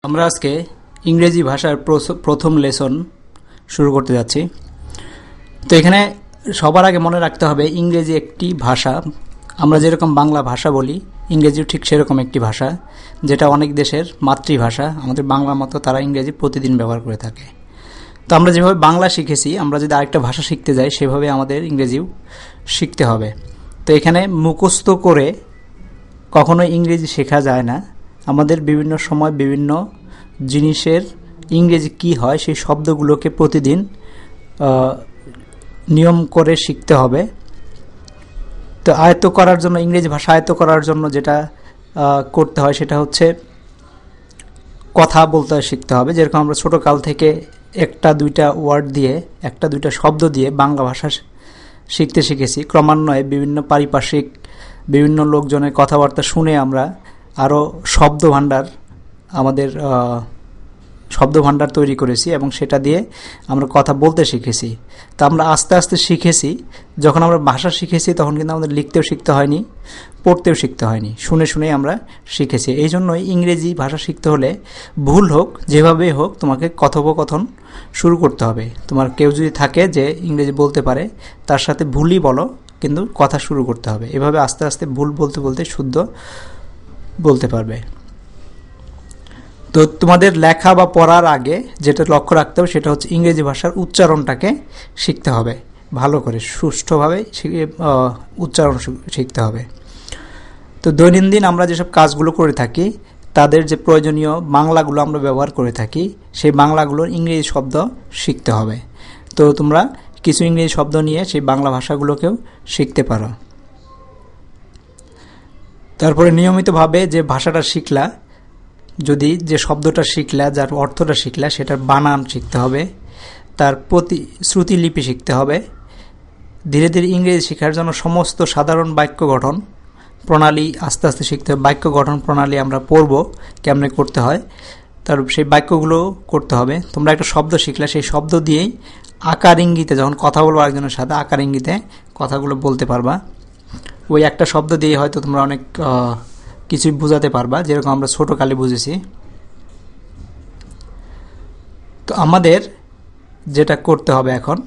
আমরা আজকে ইংরেজি ভাষার প্রথম লেসন শুরু করতে যাচ্ছি। তো এখানে সবার আগে মনে রাখতে হবে ইংরেজি একটি ভাষা। আমরা যেরকম বাংলা ভাষা বলি, ইংরেজিও ঠিক সেরকম একটি ভাষা, যেটা অনেক দেশের মাতৃভাষা। আমাদের বাংলার মতো তারা ইংরেজি প্রতিদিন ব্যবহার করে থাকে। তো আমরা যেভাবে বাংলা শিখেছি, আমরা যদি আরেকটা ভাষা শিখতে যাই, সেভাবে আমাদের ইংরেজিও শিখতে হবে। তো এখানে মুখস্থ করে কখনো ইংরেজি শেখা যায় না। আমাদের বিভিন্ন সময় বিভিন্ন জিনিসের ইংরেজি কি হয় সেই শব্দগুলোকে প্রতিদিন নিয়ম করে শিখতে হবে। তো আয়ত্ত করার জন্য, ইংরেজি ভাষা আয়ত্ত করার জন্য যেটা করতে হয় সেটা হচ্ছে কথা বলতে শিখতে হবে। যেরকম আমরা ছোটোকাল থেকে একটা দুইটা ওয়ার্ড দিয়ে, একটা দুইটা শব্দ দিয়ে বাংলা ভাষা শিখতে শিখেছি। ক্রমান্বয়ে বিভিন্ন পারিপার্শ্বিক বিভিন্ন লোকজনের কথাবার্তা শুনে আমরা আরও শব্দ ভাণ্ডার তৈরি করেছি এবং সেটা দিয়ে আমরা কথা বলতে শিখেছি। তা আমরা আস্তে আস্তে শিখেছি। যখন আমরা ভাষা শিখেছি তখন কিন্তু আমাদের লিখতেও শিখতে হয়নি, পড়তেও শিখতে হয়নি, শুনে শুনেই আমরা শিখেছি। এই জন্যই ইংরেজি ভাষা শিখতে হলে ভুল হোক যেভাবেই হোক তোমাকে কথোপকথন শুরু করতে হবে। তোমার কেউ যদি থাকে যে ইংরেজি বলতে পারে, তার সাথে ভুলই বলো, কিন্তু কথা শুরু করতে হবে। এভাবে আস্তে আস্তে ভুল বলতে বলতে শুদ্ধ বলতে পারবে। তো তোমাদের লেখা বা পড়ার আগে যেটা লক্ষ্য রাখতে হবে সেটা হচ্ছে ইংরেজি ভাষার উচ্চারণটাকে শিখতে হবে, ভালো করে সুষ্ঠুভাবে উচ্চারণ শিখতে হবে। তো দৈনন্দিন আমরা যেসব কাজগুলো করে থাকি, তাদের যে প্রয়োজনীয় বাংলাগুলো আমরা ব্যবহার করে থাকি, সেই বাংলাগুলোর ইংরেজি শব্দ শিখতে হবে। তো তোমরা কিছু ইংরেজি শব্দ নিয়ে সেই বাংলা ভাষাগুলোকেও শিখতে পারো। তারপরে নিয়মিতভাবে যে ভাষাটা শিখলা, যদি যে শব্দটা শিখলা, যার অর্থটা শিখলা, সেটার বানান শিখতে হবে, তার শ্রুতিলিপি শিখতে হবে। ধীরে ধীরে ইংরেজি শেখার জন্য সমস্ত সাধারণ বাক্য গঠন প্রণালী আস্তে আস্তে শিখতে হবে। বাক্য গঠন প্রণালী আমরা পড়ব কেমনে করতে হয়, তার সেই বাক্যগুলো করতে হবে। তোমরা একটা শব্দ শিখলে, সেই শব্দ দিয়েই আকার ইঙ্গিতে যখন কথা বলবো একজনের সাথে, আকার ইঙ্গিতে কথাগুলো বলতে পারবা। ওই একটা শব্দ দিয়ে হয়তো তোমরা অনেক কিছুই বোঝাতে পারবা, যেরকম আমরা ছোটোকালে বুঝেছি। তো আমাদের যেটা করতে হবে এখন,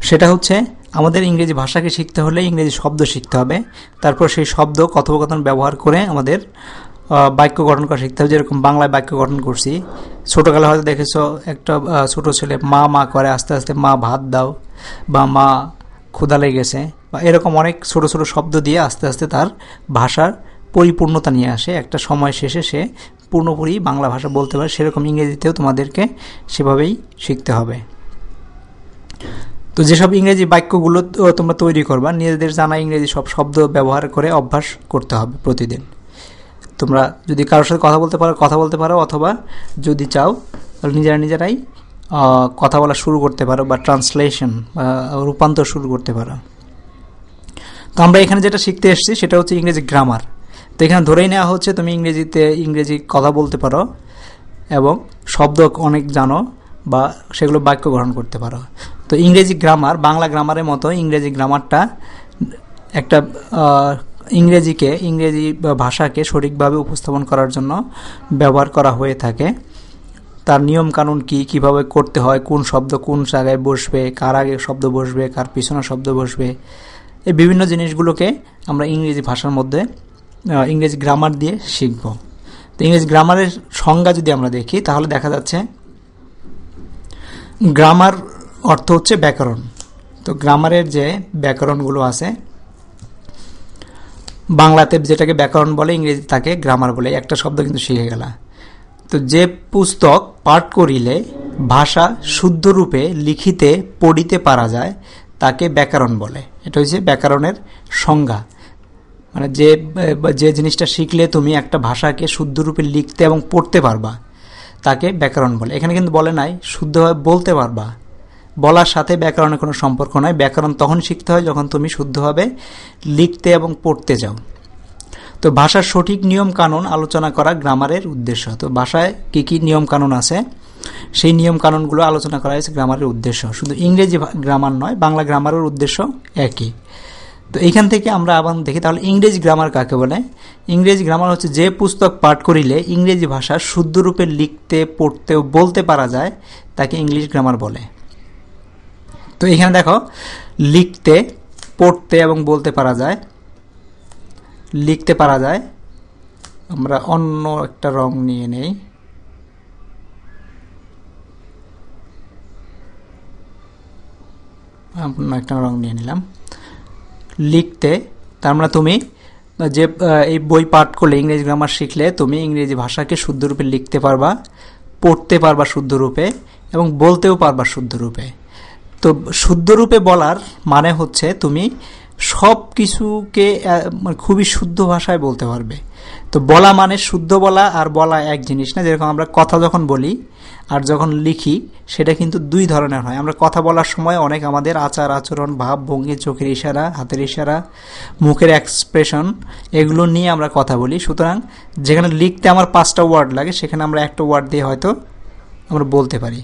সেটা হচ্ছে আমাদের ইংরেজি ভাষাকে শিখতে হলে ইংরেজি শব্দ শিখতে হবে। তারপর সেই শব্দ কথোপকথন ব্যবহার করে আমাদের বাক্য গঠন করা শিখতে হবে। যেরকম বাংলায় বাক্য গঠন করছি, ছোটোকালে হয়তো দেখেছো একটা ছোটো ছেলে মা মা করে, আস্তে আস্তে মা ভাত দাও, বা মা ক্ষুধা লেগেছে, বা এরকম অনেক ছোট ছোট শব্দ দিয়ে আস্তে আস্তে তার ভাষার পরিপূর্ণতা নিয়ে আসে। একটা সময় শেষে সে পুরোপুরি বাংলা ভাষা বলতে পারে। সেরকম ইংরেজিতেও তোমাদেরকে সেভাবেই শিখতে হবে। তো যেসব ইংরেজি বাক্যগুলো তোমরা তৈরি করবা, নিজেদের জানা ইংরেজি সব শব্দ ব্যবহার করে অভ্যাস করতে হবে প্রতিদিন। তোমরা যদি কারোর সাথে কথা বলতে পারো, অথবা যদি চাও তাহলে নিজেরাই কথা বলা শুরু করতে পারো, বা ট্রান্সলেশন বা রূপান্তর শুরু করতে পারো। তো আমরা এখানে যেটা শিখতে এসেছি সেটা হচ্ছে ইংরেজি গ্রামার। তো এখানে ধরেই নেওয়া হচ্ছে তুমি ইংরেজি কথা বলতে পারো এবং শব্দ অনেক জানো, বা সেগুলো বাক্য গঠন করতে পারো। তো ইংরেজি গ্রামার বাংলা গ্রামারের মতো ইংরেজি গ্রামারটা একটা ইংরেজি ভাষাকে সঠিকভাবে উপস্থাপন করার জন্য ব্যবহার করা হয়ে থাকে। তার নিয়ম কানুন কিভাবে করতে হয়, কোন শব্দ কোন জায়গায় বসবে, কার আগে শব্দ বসবে, কার পিছনে শব্দ বসবে, এই বিভিন্ন জিনিসগুলোকে আমরা ইংরেজি ভাষার মধ্যে ইংরেজি গ্রামার দিয়ে শিখব। তো ইংরেজি গ্রামারের সংজ্ঞা যদি আমরা দেখি, তাহলে দেখা যাচ্ছে গ্রামার অর্থ হচ্ছে ব্যাকরণ। তো গ্রামারের যে ব্যাকরণগুলো আছে, বাংলাতে যেটাকে ব্যাকরণ বলে, ইংরেজি তাকে গ্রামার বলে। একটা শব্দ কিন্তু শিখে গেল। তো যে পুস্তক পাঠ করিলে ভাষা শুদ্ধরূপে লিখিতে পড়িতে পারা যায়, তাকে ব্যাকরণ বলে। এটা হচ্ছে ব্যাকরণের সংজ্ঞা। মানে যে জিনিসটা শিখলে তুমি একটা ভাষাকে শুদ্ধরূপে লিখতে এবং পড়তে পারবা, তাকে ব্যাকরণ বলে। এখানে কিন্তু বলে নাই শুদ্ধভাবে বলতে পারবা, বলার সাথে ব্যাকরণের কোনো সম্পর্ক নয়। ব্যাকরণ তখন শিখতে হয় যখন তুমি শুদ্ধভাবে লিখতে এবং পড়তে যাও। তো ভাষার সঠিক নিয়ম কানুন আলোচনা করা গ্রামারের উদ্দেশ্য। তো ভাষায় কি কি নিয়ম কানুন আছে, সেই নিয়ম কানুনগুলো আলোচনা করা হয়েছে গ্রামারের উদ্দেশ্য। শুধু ইংরেজি গ্রামার নয়, বাংলা গ্রামারের উদ্দেশ্য একই। তো এইখান থেকে আমরা আবার দেখি তাহলে ইংরেজি গ্রামার কাকে বলে। ইংরেজি গ্রামার হচ্ছে যে পুস্তক পাঠ করিলে ইংরেজি ভাষা শুদ্ধরূপে লিখতে, পড়তে ও বলতে পারা যায় তাকে ইংলিশ গ্রামার বলে। তো এখানে দেখো লিখতে, পড়তে এবং বলতে পারা যায়। লিখতে পারা যায়, আমরা অন্য একটা রং নিয়ে নেই। অন্য একটা রং নিয়ে নিলাম। লিখতে তার মানে তুমি যে এই বই পাঠ করলে, ইংরেজি গ্রামার শিখলে তুমি ইংরেজি ভাষাকে শুদ্ধরূপে লিখতে পারবা, পড়তে পারবা শুদ্ধরূপে এবং বলতেও পারবা শুদ্ধরূপে। তো শুদ্ধরূপে বলার মানে হচ্ছে তুমি সব কিছুকে খুবই শুদ্ধ ভাষায় বলতে পারবে। তো বলা মানে শুদ্ধ বলা আর বলা এক জিনিস না। যেরকম আমরা কথা যখন বলি আর যখন লিখি সেটা কিন্তু দুই ধরনের হয়। আমরা কথা বলার সময় অনেক আমাদের আচার আচরণ, ভাব ভঙ্গি, চোখের ইশারা, হাতের ইশারা, মুখের এক্সপ্রেশন এগুলো নিয়ে আমরা কথা বলি। সুতরাং যেখানে লিখতে আমার 5টা ওয়ার্ড লাগে সেখানে আমরা একটা ওয়ার্ড দিয়ে হয়তো আমরা বলতে পারি।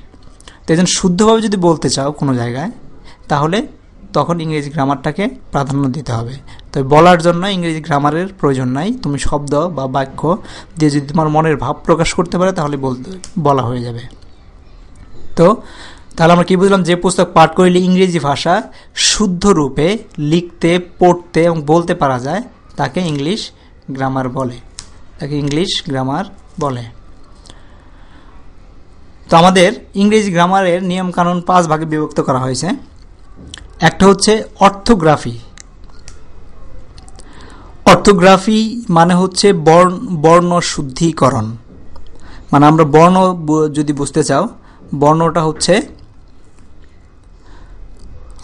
তো এই জন্য শুদ্ধভাবে যদি বলতে চাও কোনো জায়গায় তাহলে তখন ইংরেজি গ্রামারটাকে প্রাধান্য দিতে হবে। তো বলার জন্য ইংরেজি গ্রামারের প্রয়োজন নাই। তুমি শব্দ বা বাক্য দিয়ে যদি তোমার মনের ভাব প্রকাশ করতে পারে তাহলে বলা হয়ে যাবে। তো তাহলে আমরা কি বুঝলাম, যে পুস্তক পাঠ করিলে ইংরেজি ভাষা শুদ্ধ রূপে লিখতে, পড়তে এবং বলতে পারা যায় তাকে ইংলিশ গ্রামার বলে। তাকে ইংলিশ গ্রামার বলে। তো আমাদের ইংরেজি গ্রামারের নিয়ম কানুন 5 ভাগে বিভক্ত করা হয়েছে। একটা হচ্ছে অর্থোগ্রাফি। অর্থোগ্রাফি মানে হচ্ছে বর্ণ শুদ্ধিকরণ। মানে আমরা বর্ণ যদি বুঝতে চাও, বর্ণটা হচ্ছে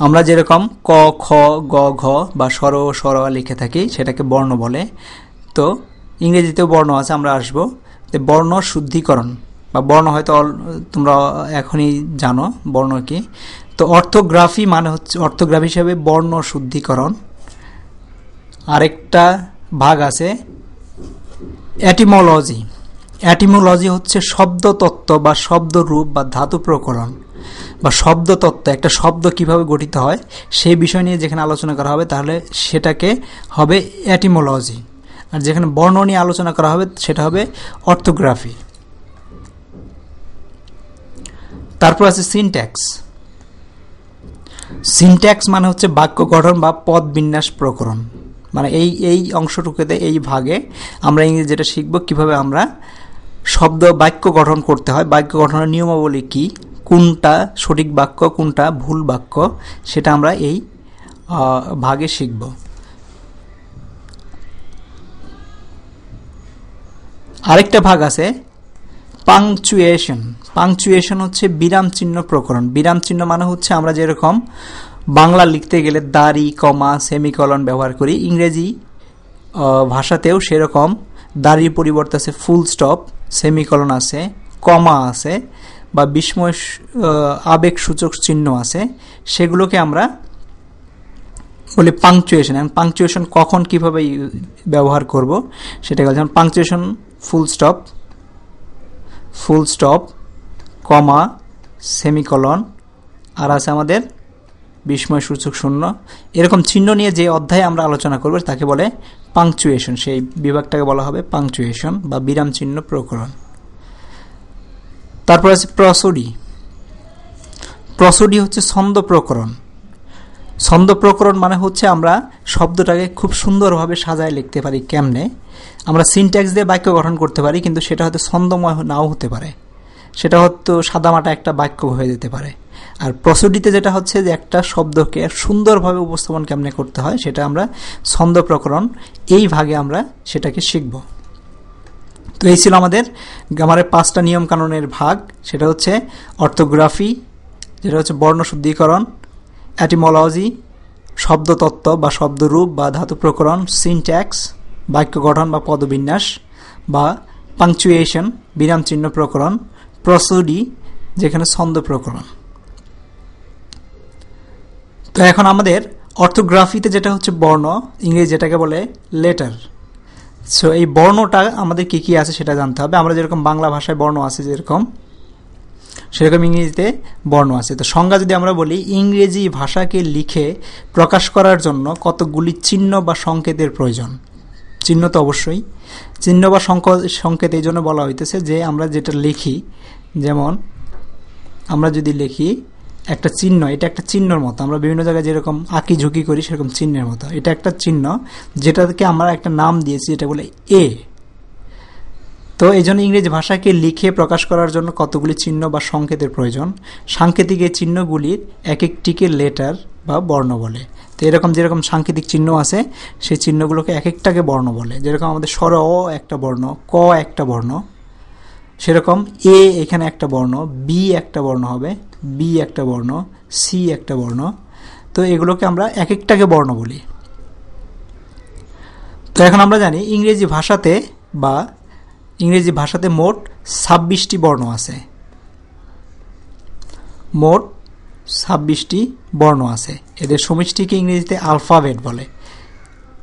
আমরা যেরকম ক, খ, গ, ঘ বা স্বর, স্বর লিখে থাকি সেটাকে বর্ণ বলে। তো ইংরেজিতেও বর্ণ আছে, আমরা আসবো। বর্ণ শুদ্ধিকরণ বা বর্ণ হয়তো তোমরা এখনই জানো বর্ণ কি। তো অর্থোগ্রাফি মানে হচ্ছে, অর্থোগ্রাফি হিসেবে বর্ণ শুদ্ধিকরণ। আরেকটা ভাগ আছে এটিমোলজি। এটিমোলজি হচ্ছে শব্দতত্ত্ব বা শব্দরূপ বা ধাতু প্রকরণ বা শব্দতত্ত্ব। একটা শব্দ কিভাবে গঠিত হয় সেই বিষয় নিয়ে যেখানে আলোচনা করা হবে তাহলে সেটাকে হবে এটিমোলজি। আর যেখানে বর্ণ নিয়ে আলোচনা করা হবে সেটা হবে অর্থোগ্রাফি। তারপর আছে সিনট্যাক্স। সিনট্যাক্স মানে হচ্ছে বাক্য গঠন বা পদ বিন্যাস প্রকরণ। মানে এই অংশটুকুতে, এই ভাগে আমরা ইংরেজি যেটা শিখবো কিভাবে আমরা শব্দ বাক্য গঠন করতে হয়, বাক্য গঠনের নিয়মাবলী কি, কোনটা সঠিক বাক্য কোনটা ভুল বাক্য, সেটা আমরা এই ভাগে শিখব। আরেকটা ভাগ আছে পাংচুয়েশন। পাংচুয়েশন হচ্ছে বিরাম চিহ্ন প্রকরণ। বিরাম চিহ্ন মানে হচ্ছে আমরা যেরকম বাংলা লিখতে গেলে দাড়ি, কমা, সেমিকলন ব্যবহার করি, ইংরেজি ভাষাতেও সেরকম দাড়ির পরিবর্তে আছে ফুল স্টপ, সেমিকলন আছে, কমা আছে বা বিস্ময় আবেগসূচক চিহ্ন আছে। সেগুলোকে আমরা বলি পাংচুয়েশন। এবং পাংচুয়েশন কখন কিভাবে ব্যবহার করব সেটা বলছি। যেমন পাংচুয়েশন ফুল স্টপ, কমা, সেমিকলন, আর আছে আমাদের বিস্ময়সূচক শূন্য। এরকম চিহ্ন নিয়ে যে অধ্যায়ে আমরা আলোচনা করব তাকে বলে পাংচুয়েশন। সেই বিভাগটাকে বলা হবে পাংচুয়েশন বা বিরাম চিহ্ন প্রকরণ। তারপর আছে প্রসোডি। প্রসোডি হচ্ছে ছন্দ প্রকরণ। ছন্দ প্রকরণ মানে হচ্ছে আমরা শব্দটাকে খুব সুন্দরভাবে সাজায় লিখতে পারি। কেমনে? আমরা সিনট্যাক্স দিয়ে বাক্য গঠন করতে পারি, কিন্তু সেটা হয়তো ছন্দময় নাও হতে পারে, সেটা হয়তো সাদামাটা একটা বাক্য হয়ে যেতে পারে। আর প্রসোডিতে যেটা হচ্ছে যে একটা শব্দকে সুন্দরভাবে উপস্থাপন কেমনে করতে হয় সেটা আমরা ছন্দ প্রকরণ, এই ভাগে আমরা সেটাকে শিখব। তো এই ছিল আমাদের গ্রামারের 5টা নিয়ম কানুনের ভাগ। সেটা হচ্ছে অর্থোগ্রাফি, যেটা হচ্ছে বর্ণ শুদ্ধিকরণ, এটিমোলজি শব্দতত্ত্ব বা শব্দরূপ বা ধাতু প্রকরণ, সিনট্যাক্স বাক্য গঠন বা পদবিন্যাস বা পাংচুয়েশন বিরাম চিহ্ন প্রকরণ, প্রসোডি যেখানে ছন্দ প্রকরণ। তো এখন আমাদের অর্থোগ্রাফিতে যেটা হচ্ছে বর্ণ, ইংরেজি যেটাকে বলে লেটার। সো এই বর্ণটা আমাদের কি কি আছে সেটা জানতে হবে। আমরা যেরকম বাংলা ভাষায় বর্ণ আছে যেরকম, সেরকম ইংরেজিতে বর্ণ আছে। তো সংজ্ঞা যদি আমরা বলি, ইংরেজি ভাষাকে লিখে প্রকাশ করার জন্য কতগুলি চিহ্ন বা সংকেতের প্রয়োজন। চিহ্ন তো অবশ্যই, চিহ্ন বা সংকেত এই জন্য বলা হইতেছে যে আমরা যেটা লিখি, যেমন আমরা যদি লিখি একটা চিহ্ন, এটা একটা চিহ্নর মতো, আমরা বিভিন্ন জায়গায় যেরকম আঁকি ঝুঁকি করি সেরকম চিহ্নের মতো, এটা একটা চিহ্ন যেটাকে আমরা একটা নাম দিয়েছি, যেটা বলে এ। তো এই জন্য ইংরেজি ভাষাকে লিখে প্রকাশ করার জন্য কতগুলি চিহ্ন বা সংকেতের প্রয়োজন। সাংকেতিক এই চিহ্নগুলির এক একটিকে লেটার বা বর্ণ বলে। তো এরকম যেরকম সাংকেতিক চিহ্ন আছে, সেই চিহ্নগুলোকে এক একটাকে বর্ণ বলে। যেরকম আমাদের স্বর অ একটা বর্ণ, ক একটা বর্ণ, সেরকম এ এখানে একটা বর্ণ, বি একটা বর্ণ হবে, বি একটা বর্ণ, সি একটা বর্ণ। তো এগুলোকে আমরা এক একটাকে বর্ণ বলি। তো এখন আমরা জানি ইংরেজি ভাষাতে মোট 26টি বর্ণ আছে। মোট 26টি বর্ণ আছে। এদের সমষ্টিকে ইংরেজিতে আলফাবেট বলে।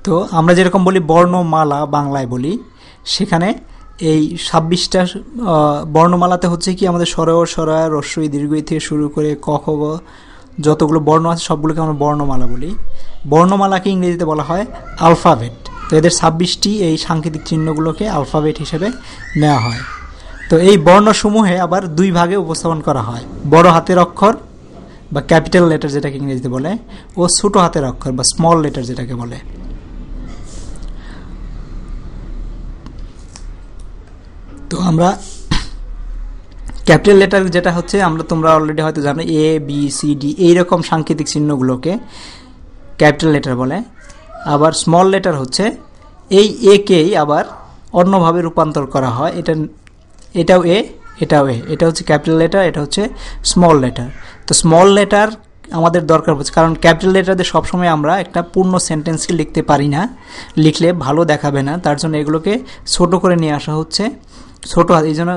তো আমরা যেরকম বলি বর্ণমালা বাংলায় বলি, সেখানে এই 26টা বর্ণমালাতে হচ্ছে কি আমাদের স্বর স্বরা রস্বই দীর্ঘই থেকে শুরু করে ক খ গ যতগুলো বর্ণ আছে সবগুলোকে আমরা বর্ণমালা বলি। বর্ণমালাকে ইংরেজিতে বলা হয় আলফাবেট। তো এদের 26টি এই সাংকেতিক চিহ্নগুলোকে আলফাবেট হিসেবে নেওয়া হয়। তো এই বর্ণসমূহে আবার দুই ভাগে উপস্থাপন করা হয়, বড় হাতের অক্ষর বা ক্যাপিটাল লেটার যেটাকে ইংরেজিতে বলে, ও ছোট হাতের অক্ষর বা স্মল লেটার যেটাকে বলে। তো আমরা ক্যাপিটাল লেটার যেটা হচ্ছে, তোমরা অলরেডি হয়তো জানো, এ বি সি ডি এইরকম সাংকেতিক চিহ্নগুলোকে ক্যাপিটাল লেটার বলে। আবার স্মল লেটার হচ্ছে এই একেই আবার অন্যভাবে রূপান্তর করা হয়, এটাও এ, এটাও এ, এটা হচ্ছে ক্যাপিটাল লেটার, এটা হচ্ছে স্মল লেটার। তো স্মল লেটার আমাদের দরকার হচ্ছে, কারণ ক্যাপিটাল লেটারে সবসময় আমরা একটা পূর্ণ সেন্টেন্সকে লিখতে পারি না, লিখলে ভালো দেখাবে না, তার জন্য এগুলোকে ছোট করে নিয়ে আসা হচ্ছে। ছোট হাত, এই জন্য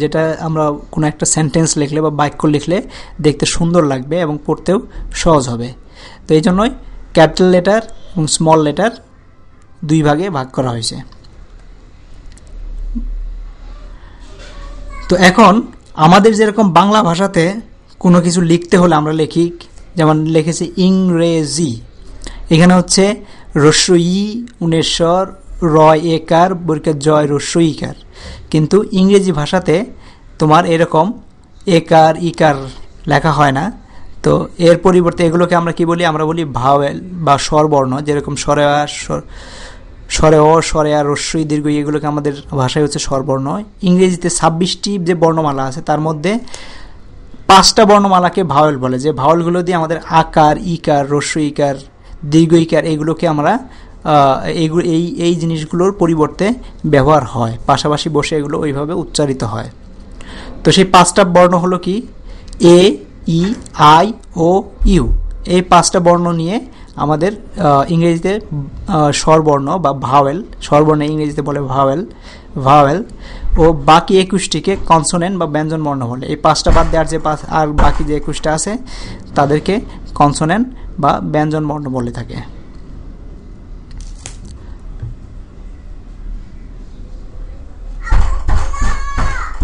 যেটা আমরা কোনো একটা সেন্টেন্স লিখলে বা বাক্য লিখলে দেখতে সুন্দর লাগবে এবং পড়তেও সহজ হবে। তো এই জন্যই ক্যাপিটাল লেটার এবং স্মল লেটার দুই ভাগে ভাগ করা হয়েছে। তো এখন আমাদের যেরকম বাংলা ভাষাতে কোনো কিছু লিখতে হলে আমরা লিখি, যেমন লিখেছি ইংরেজি, এখানে হচ্ছে রস্বই উনেশ্বর রয় একার বর্গের জয় রস্বইকার। কিন্তু ইংরেজি ভাষাতে তোমার এরকম একার ইকার লেখা হয় না। তো এর পরিবর্তে এগুলোকে আমরা কি বলি, আমরা বলি ভাওয়েল বা স্বরবর্ণ। যেরকম স্বরে অ স্বরে আর রস্বই দীর্ঘ, এগুলোকে আমাদের ভাষায় হচ্ছে স্বরবর্ণ। ইংরেজিতে 26টি যে বর্ণমালা আছে তার মধ্যে 5টা বর্ণমালাকে ভাওয়েল বলে, যে ভাওয়েলগুলো দিয়ে আমাদের আকার ইকার রস্বই ইকার দীর্ঘ ইকার এগুলোকে আমরা এই জিনিসগুলোর পরিবর্তে ব্যবহার হয়, পাশাপাশি বসে এগুলো ওইভাবে উচ্চারিত হয়। তো সেই 5টা বর্ণ হলো কি, এ ই আই ও ইউ। এই 5টা বর্ণ নিয়ে আমাদের ইংরেজিতে স্বরবর্ণ বা ভাওয়েল, স্বরবর্ণ ইংরেজিতে বলে ভাওয়েল, ও বাকি 21টিকে কনসোনেন্ট বা ব্যঞ্জন বর্ণ বলে। এই 5টা বাদ দেওয়ার আর বাকি যে 21টা আছে তাদেরকে কনসোনেন্ট বা ব্যঞ্জন বর্ণ বলে থাকে।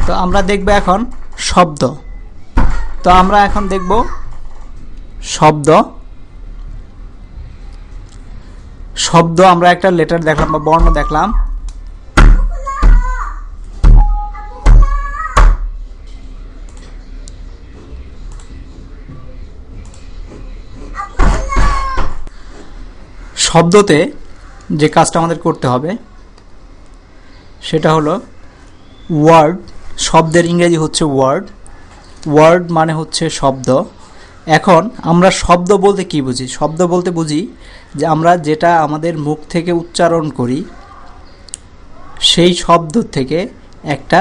তো আমরা দেখব এখন শব্দ। তো আমরা এখন দেখব শব্দ। আমরা একটা লেটার দেখলাম বা বর্ণ দেখলাম। শব্দতে যে কাজটা আমাদের করতে হবে সেটা হলো ওয়ার্ড। শব্দের ইংরেজি হচ্ছে ওয়ার্ড মানে হচ্ছে শব্দ। এখন আমরা শব্দ বলতে কি বুঝি? শব্দ বলতে বুঝি যে আমরা যেটা আমাদের মুখ থেকে উচ্চারণ করি সেই শব্দ থেকে একটা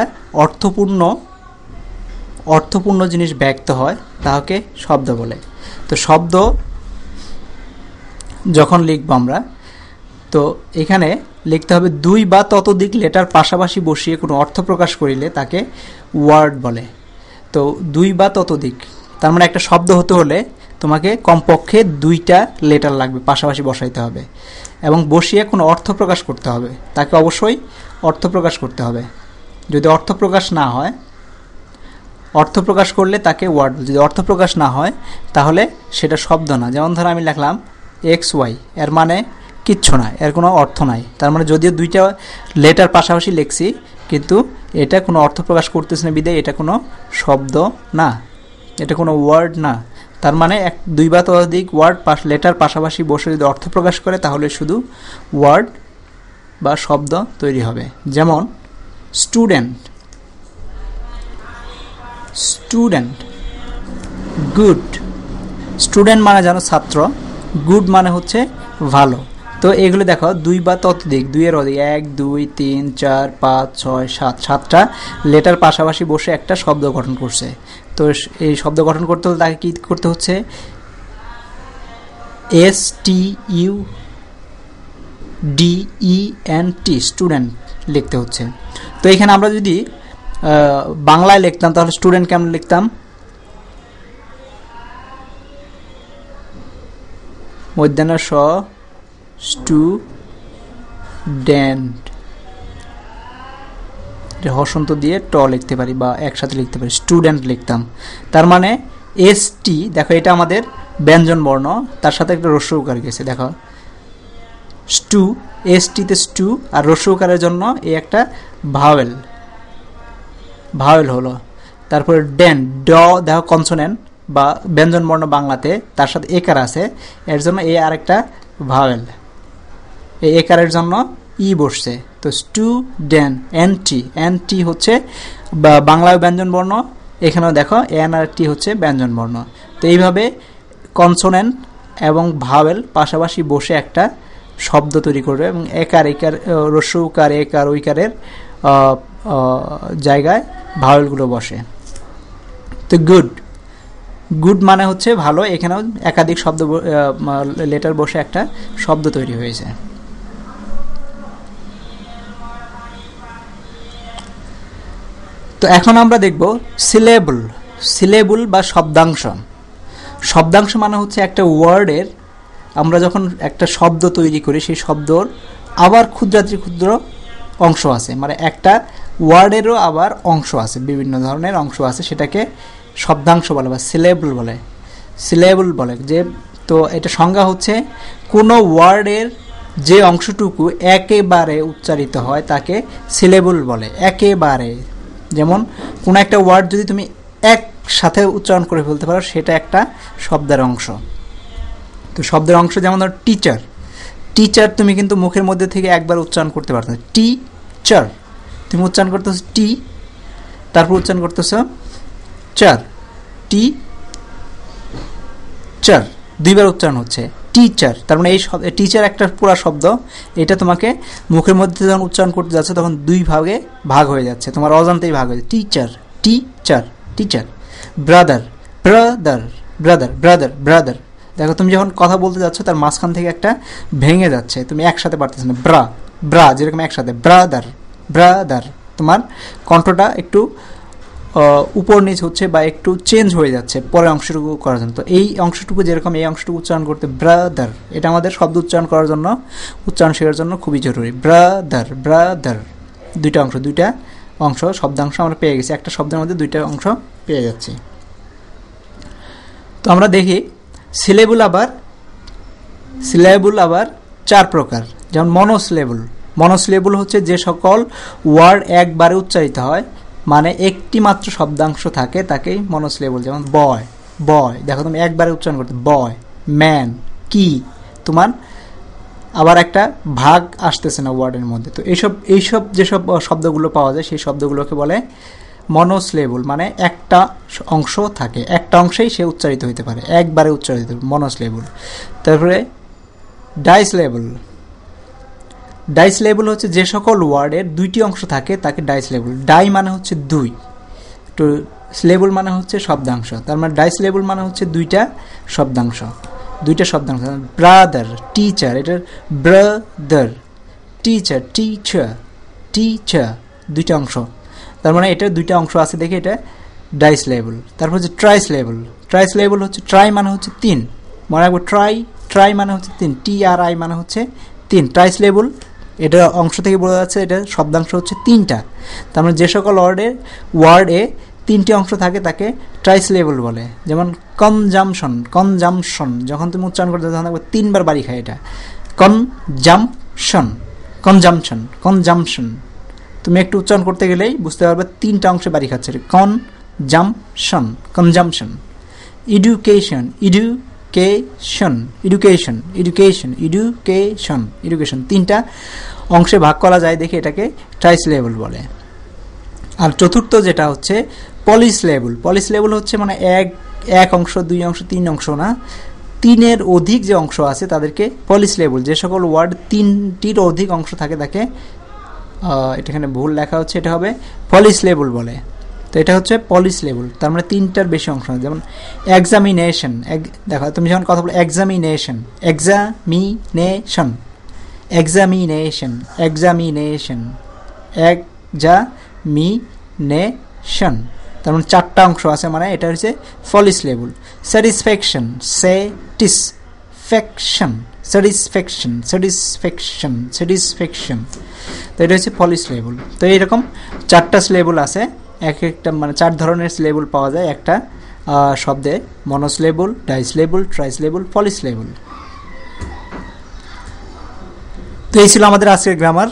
অর্থপূর্ণ জিনিস ব্যক্ত হয়, তাকে শব্দ বলে। তো শব্দ যখন লিখব আমরা, তো এখানে লিখতে হবে 2 বা ততোধিক লেটার পাশাপাশি বসিয়ে কোনো অর্থ প্রকাশ করিলে তাকে ওয়ার্ড বলে। তো 2 বা ততোধিক, তার মানে একটা শব্দ হতে হলে তোমাকে কমপক্ষে 2টা লেটার লাগবে, পাশাপাশি বসাইতে হবে এবং বসিয়ে কোনো অর্থ প্রকাশ করতে হবে, তাকে অবশ্যই অর্থ প্রকাশ করতে হবে। যদি অর্থ প্রকাশ না হয় অর্থ প্রকাশ করলে তাকে ওয়ার্ড, যদি অর্থ প্রকাশ না হয় তাহলে সেটা শব্দ না। যেমন ধরো আমি লিখলাম XY, এর মানে কিচ্ছু না, এর কোনো অর্থ নাই। তার মানে যদিও দুইটা লেটার পাশাপাশি লিখছি কিন্তু এটা কোনো অর্থ প্রকাশ করতেছে না বিধায় এটা কোনো শব্দ না, এটা কোনো ওয়ার্ড না। তার মানে দুই বা ততোধিক ওয়ার্ড লেটার পাশাপাশি বসে যদি অর্থ প্রকাশ করে তাহলে শুধু ওয়ার্ড বা শব্দ তৈরি হবে। যেমন স্টুডেন্ট, স্টুডেন্ট, গুড। স্টুডেন্ট মানে জানো ছাত্র, গুড মানে হচ্ছে ভালো। তো এগুলো দেখো দুই বা ততোধিক, দুইয়ের অধিক, 1 2 3 4 5 6 7, 7টা লেটার পাশাপাশি বসে একটা শব্দ গঠন করছে। তো এই শব্দ গঠন করতে হলে তাকে কি করতে হচ্ছে? STUDENT, স্টুডেন্ট লিখতে হচ্ছে। তো এখানে আমরা যদি বাংলায় লিখতাম তাহলে স্টুডেন্ট কেমন লিখতাম? মধ্যাহ্ন স, স্টুডেন্ট, হসন্ত দিয়ে ট লিখতে পারি বা একসাথে লিখতে পারি, স্টুডেন্ট লিখতাম। তার মানে ST, দেখো এটা আমাদের ব্যঞ্জন বর্ণ, তার সাথে একটা হ্রস্ব উকার গেছে, দেখো স্টু, ST-তে স্টু, আর হ্রস্ব উকারের জন্য এই একটা ভাওয়েল, ভাওয়েল হলো। তারপরে ডেন, ড, দেখো কনসোনেন্ট বা ব্যঞ্জন বর্ণ বাংলাতে, তার সাথে একার আছে, এর জন্য এই আরেকটা ভাওয়েল, এই একারের জন্য ই বসছে। তো স্টুডেন্ট, এনটি হচ্ছে বাংলায় ব্যঞ্জন বর্ণ, এখানেও দেখো এন আর টি হচ্ছে ব্যঞ্জন বর্ণ। তো এইভাবে কনসোনেন্ট এবং ভাওয়েল পাশাপাশি বসে একটা শব্দ তৈরি করবে এবং একার হ্রস্ব উকার একার ওইকারের জায়গায় ভাওয়েলগুলো বসে। তো গুড, গুড মানে হচ্ছে ভালো, এখানেও একাধিক শব্দ লেটার বসে একটা শব্দ তৈরি হয়েছে। তো এখন আমরা দেখব সিলেবল, সিলেবল বা শব্দাংশ। শব্দাংশ মানে হচ্ছে একটা ওয়ার্ডের, আমরা যখন একটা শব্দ তৈরি করি সেই শব্দর আবার ক্ষুদ্রাতি ক্ষুদ্র অংশ আছে, মানে একটা ওয়ার্ডেরও আবার অংশ আছে, বিভিন্ন ধরনের অংশ আছে, সেটাকে শব্দাংশ বলে বা সিলেবল বলে, সিলেবল বলে। যে তো এটা সংজ্ঞা হচ্ছে কোনো ওয়ার্ডের যে অংশটুকু একেবারে উচ্চারিত হয় তাকে সিলেবল বলে, একেবারে। যেমন কোনো একটা ওয়ার্ড যদি তুমি একসাথে উচ্চারণ করে ফেলতে পারো সেটা একটা শব্দের অংশ। তো শব্দের অংশ যেমন ধরো টিচার, টিচার তুমি কিন্তু মুখের মধ্যে থেকে একবার উচ্চারণ করতে পারতো, টিচার, তুমি উচ্চারণ করতেছো টি, তারপর উচ্চারণ করতেছো চার, টিচার, দুইবার উচ্চারণ হচ্ছে টিচার। তার মানে এই টিচার একটা পুরা শব্দ, এটা তোমাকে মুখের মধ্যে যখন উচ্চারণ করতে যাচ্ছে তখন দুই ভাগে ভাগ হয়ে যাচ্ছে, তোমার অজান্তেই ভাগ হয়ে যাচ্ছে, teacher, teacher, teacher. Brother, brother, brother, brother, brother. দেখো তুমি যখন কথা বলতে যাচ্ছ তার মাঝখান থেকে একটা ভেঙে যাচ্ছে, তুমি একসাথে পারতেছ না, ব্রা, ব্রা, যেরকম একসাথে, ব্রাদার, ব্রাদার, তোমার কণ্ঠটা একটু উপর নিচ হচ্ছে বা একটু চেঞ্জ হয়ে যাচ্ছে পরের অংশটুকু করার জন্য। তো এই অংশটুকু যেরকম এই অংশটুকু উচ্চারণ করতে ব্রাদার, এটা আমাদের শব্দ উচ্চারণ করার জন্য, উচ্চারণ শেখার জন্য খুবই জরুরি। ব্রাদার, ব্রাদার, দুইটা অংশ, দুইটা অংশ শব্দাংশ আমরা পেয়ে গেছি, একটা শব্দের মধ্যে দুইটা অংশ পেয়ে যাচ্ছি। তো আমরা দেখি সিলেবল আবার, সিলেবল আবার চার প্রকার। যেমন মনোসিলেবল, মনোসিলেবল হচ্ছে যে সকল ওয়ার্ড একবারে উচ্চারিত হয়, মানে একটি মাত্র শব্দাংশ থাকে তাকেই মনোসিলেবল। যেমন বয়, বয়, দেখো তুমি একবারে উচ্চারণ করতে, বয়, ম্যান, কি, তোমার আবার একটা ভাগ আসতেছে না ওয়ার্ডের মধ্যে। তো এইসব যেসব শব্দগুলো পাওয়া যায় সেই শব্দগুলোকে বলে মনোসিলেবল, মানে একটা অংশ থাকে, একটা অংশেই সে উচ্চারিত হইতে পারে, একবারে উচ্চারিত, মনোসিলেবল। তারপরে ডাইসিলেবল, ডাইসিলেবল হচ্ছে যে সকল ওয়ার্ডের দুইটি অংশ থাকে তাকে ডাইসিলেবল। ডাই মানে হচ্ছে দুই, তো সিলেবল মানে হচ্ছে শব্দাংশ, তার মানে ডাইসিলেবল মানে হচ্ছে দুইটা শব্দাংশ, দুইটা শব্দাংশ। ব্রাদার, টিচার, এটার ব্রাদার, টিচার, টিচার, টিচার, দুইটা অংশ, তার মানে এটার দুইটা অংশ আছে দেখে এটা ডাইসিলেবল। তারপর হচ্ছে ট্রাইসিলেবল, ট্রাইসিলেবল হচ্ছে ট্রাই মানে হচ্ছে তিন, মনে রাখবো ট্রাই, ট্রাই মানে হচ্ছে তিন, TRI মানে হচ্ছে তিন। ট্রাইসিলেবল এটা অংশ থেকে বোঝা যাচ্ছে এটা শব্দাংশ হচ্ছে তিনটা, তার মানে যে সকল ওয়ার্ডে তিনটি অংশ থাকে তাকে ট্রাইসিলেবল বলে। যেমন কনজামশন, যখন তুমি উচ্চারণ করতে তখন দেখবে 3 বার বাড়ি খায় এটা। কনজামশন তুমি একটু উচ্চারণ করতে গেলেই বুঝতে পারবে 3টা অংশে বাড়ি খাচ্ছে। কনজামশন। এডুকেশন 3টা অংশে ভাগ করা যায় দেখে এটাকে ট্রাইসিলেবল বলে। আর চতুর্থ যেটা হচ্ছে পলিসিলেবল হচ্ছে মানে এক অংশ, 2 অংশ, 3 অংশ না, 3-এর অধিক যে অংশ আছে তাদেরকে পলিসিলেবল। যে সকল ওয়ার্ড 3টির অধিক অংশ থাকে তাকে এখানে ভুল লেখা হচ্ছে, এটা হবে পলিসিলেবল বলে। তো এটা হচ্ছে পলিসিলেবল, তার মানে 3টার বেশি অংশ। যেমন এক্সামিনেশন, দেখো তুমি যখন কথা বলো এক্সামিনেশন, তার মানে 4টা অংশ আছে, মানে এটা হচ্ছে পলিসিলেবল। স্যাটিসফ্যাকশন, তো এটা হচ্ছে পলিসিলেবল। তো এইরকম 4টা সিলেবল আছে, এক একটা মানে 4 ধরনের সিলেবল পাওয়া যায় একটা শব্দে: মনোসিলেবল, ডাইসিলেবল, ট্রাইসিলেবল, পলিসিলেবল। তো এই ছিল আমাদের আজকের গ্রামার।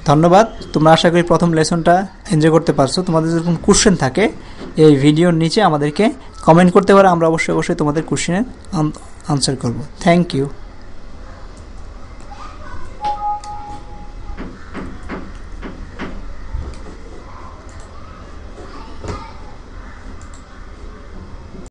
ধন্যবাদ। তোমরা আশা করি প্রথম লেসনটা এনজয় করতে পারছো। তোমাদের যখন কোশ্চেন থাকে এই ভিডিওর নিচে আমাদেরকে কমেন্ট করতে পারো, আমরা অবশ্যই তোমাদের কোশ্চেনের আনসার করব। Thank you.